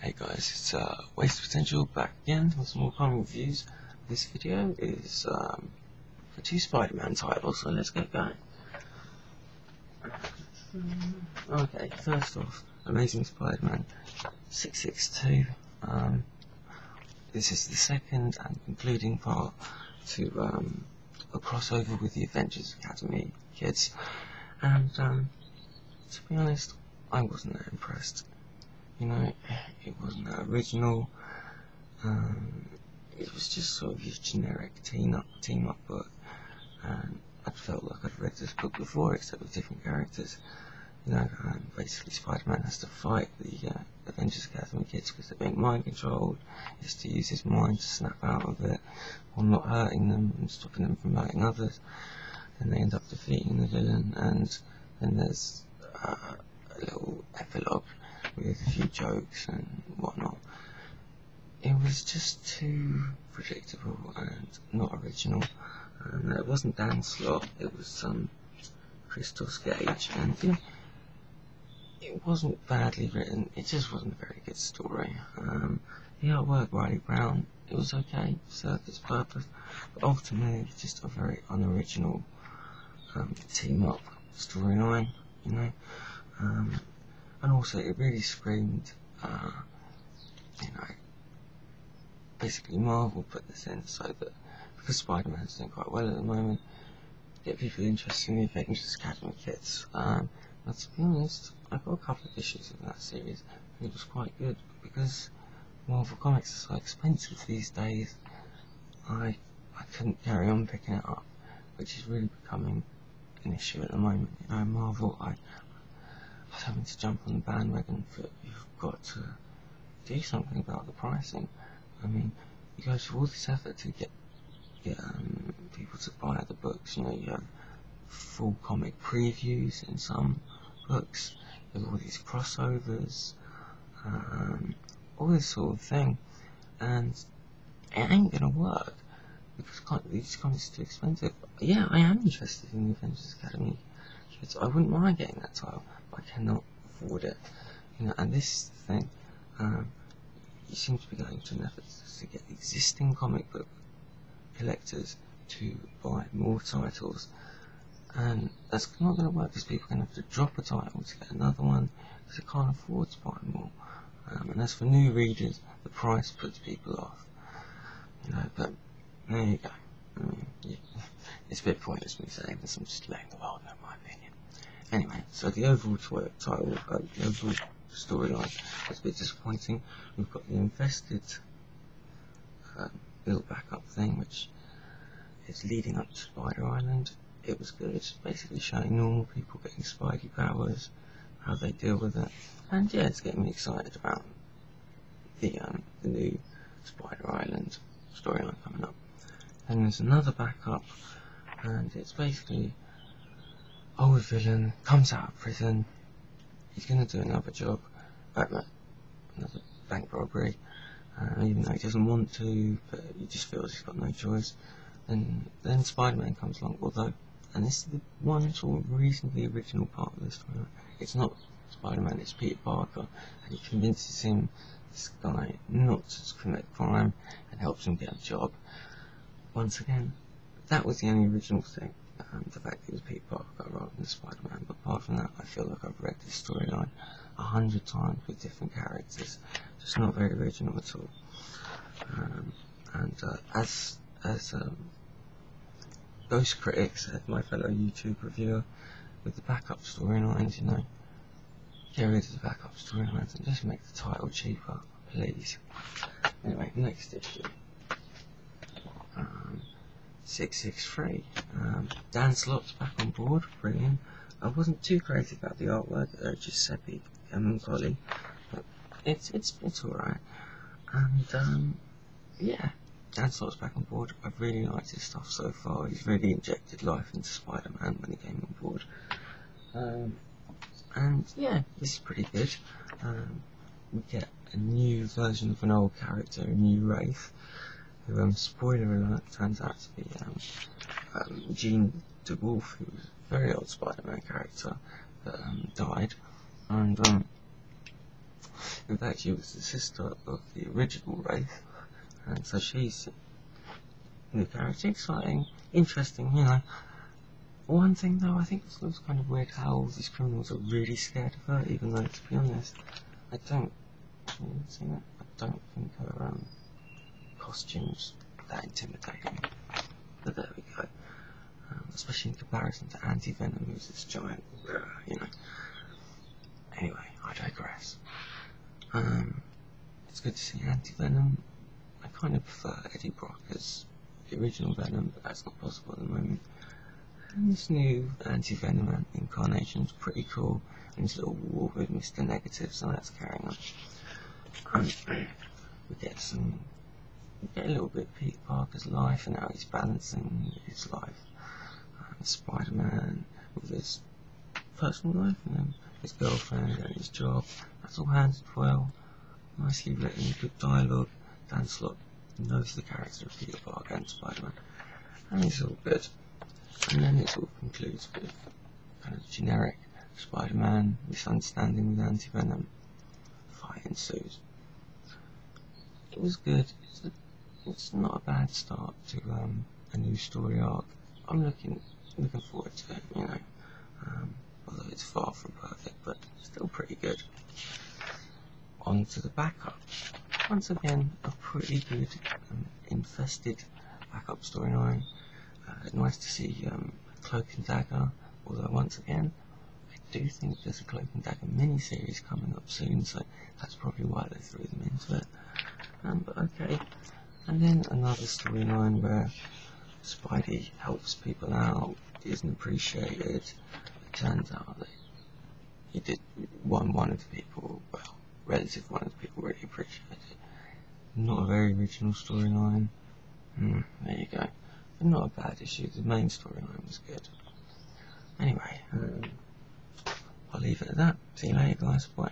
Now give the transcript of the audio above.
Hey guys, it's Waste Potential back again with some more comic reviews. This video is for two Spider-Man titles, so let's get going. Okay, first off, Amazing Spider-Man 662. This is the second and concluding part to a crossover with the Avengers Academy kids, and to be honest, I wasn't that impressed. You know, it wasn't that original. It was just sort of your generic team up book, and I felt like I'd read this book before, except with different characters. You know, basically Spider-Man has to fight the Avengers Academy kids because they're being mind controlled. He has to use his mind to snap out of it while not hurting them and stopping them from hurting others. And they end up defeating the villain, and then there's a little epilogue with a few jokes and whatnot. It was just too predictable and not original. It wasn't Dan Slott, it was Christos Gage, and you know, it wasn't badly written, it just wasn't a very good story. The artwork, Riley Brown, it was okay, served its purpose, but ultimately it's just a very unoriginal team up storyline, you know. And also it really screamed, you know, basically Marvel put this in so that, because Spider-Man's doing quite well at the moment, get people interested in the Avengers Academy kids. But to be honest, I got a couple of issues with that series, and it was quite good, because Marvel Comics are so expensive these days, I couldn't carry on picking it up, which is really becoming an issue at the moment. You know, Marvel, I was having to jump on the bandwagon for, you've got to do something about the pricing. I mean, you go through all this effort to get people to buy the books. You know, you have full comic previews in some books, you have all these crossovers, all this sort of thing, and it ain't gonna work because these comics are too expensive. Yeah, I am interested in the Avengers Academy kids. I wouldn't mind getting that title, but I cannot afford it. You know, and this is the thing. You seem to be going to an effort to get existing comic book collectors to buy more titles, and that's not going to work because people are going to have to drop a title to get another one because they can't afford to buy more. And as for new readers, the price puts people off. You know, but there you go. I mean, it's a bit pointless me saying this. I'm just letting the world know my opinion. Anyway, so the overall title, the overall storyline was a bit disappointing. We've got the infested little backup thing, which is leading up to Spider Island. It was good. It's basically showing normal people getting Spidey powers, how they deal with it, and yeah, it's getting me excited about the new Spider Island storyline coming up. And there's another backup, and it's basically old villain comes out of prison. He's going to do another job, another bank robbery, even though he doesn't want to, but he just feels he's got no choice. And then Spider-Man comes along, and this is the one sort of reasonably original part of the story. It's not Spider-Man, it's Peter Parker, and he convinces him, this guy, not to commit crime, and helps him get a job. Once again, that was the only original thing. The fact that it was Peter Parker rather than Spider-Man, but apart from that, I feel like I've read this storyline 100 times with different characters, just not very original at all. As Ghost Critic said, my fellow YouTube reviewer, with the backup storylines, you know, get rid of the backup storylines and just make the title cheaper, please. Anyway, next issue. 663. Dan Slott's back on board, brilliant. I wasn't too crazy about the artwork, Giuseppe Colli, but it's alright. And yeah, Dan Slott's back on board. I've really liked his stuff so far. He's really injected life into Spider-Man when he came on board. And yeah, this is pretty good. We get a new version of an old character, a new race, who, spoiler alert, turns out to be Jean DeWolf, who was a very old Spider-Man character that died, and In fact, she was the sister of the original Wraith, and so she's a new character, exciting, interesting, you know. One thing though, I think it was kind of weird how all these criminals are really scared of her, even though, to be honest, I don't think her costume's that intimidating. But there we go. Especially in comparison to ANTI-VENOM, who's this giant, you know. Anyway, I digress. It's good to see ANTI-VENOM. I kind of prefer Eddie Brock as the original Venom, but that's not possible at the moment. And this new ANTI-VENOM incarnation is pretty cool, and his little war with Mr. Negative, so that's carrying on. We get a little bit of Peter Parker's life and how he's balancing his life. Spider-Man with his personal life and then his girlfriend and his job. That's all handled well, nicely written, good dialogue. Dan Slott knows the character of Peter Parker and Spider-Man, and it's all good. And then it all concludes with kind of generic Spider-Man misunderstanding with ANTI-VENOM. Fight ensues. It was good. It's not a bad start to a new story arc. I'm looking forward to it, you know. Although it's far from perfect, but still pretty good. On to the backup. Once again, a pretty good infested backup storyline. Nice to see Cloak and Dagger, although once again, I do think there's a Cloak and Dagger mini-series coming up soon, so that's probably why they threw them into it. But okay. And then another storyline where Spidey helps people out, isn't appreciated. It turns out that he did one of the people, well, relative one of the people really appreciated it. Not a very original storyline. There you go. But not a bad issue, the main storyline was good. Anyway, I'll leave it at that. See you later guys, bye.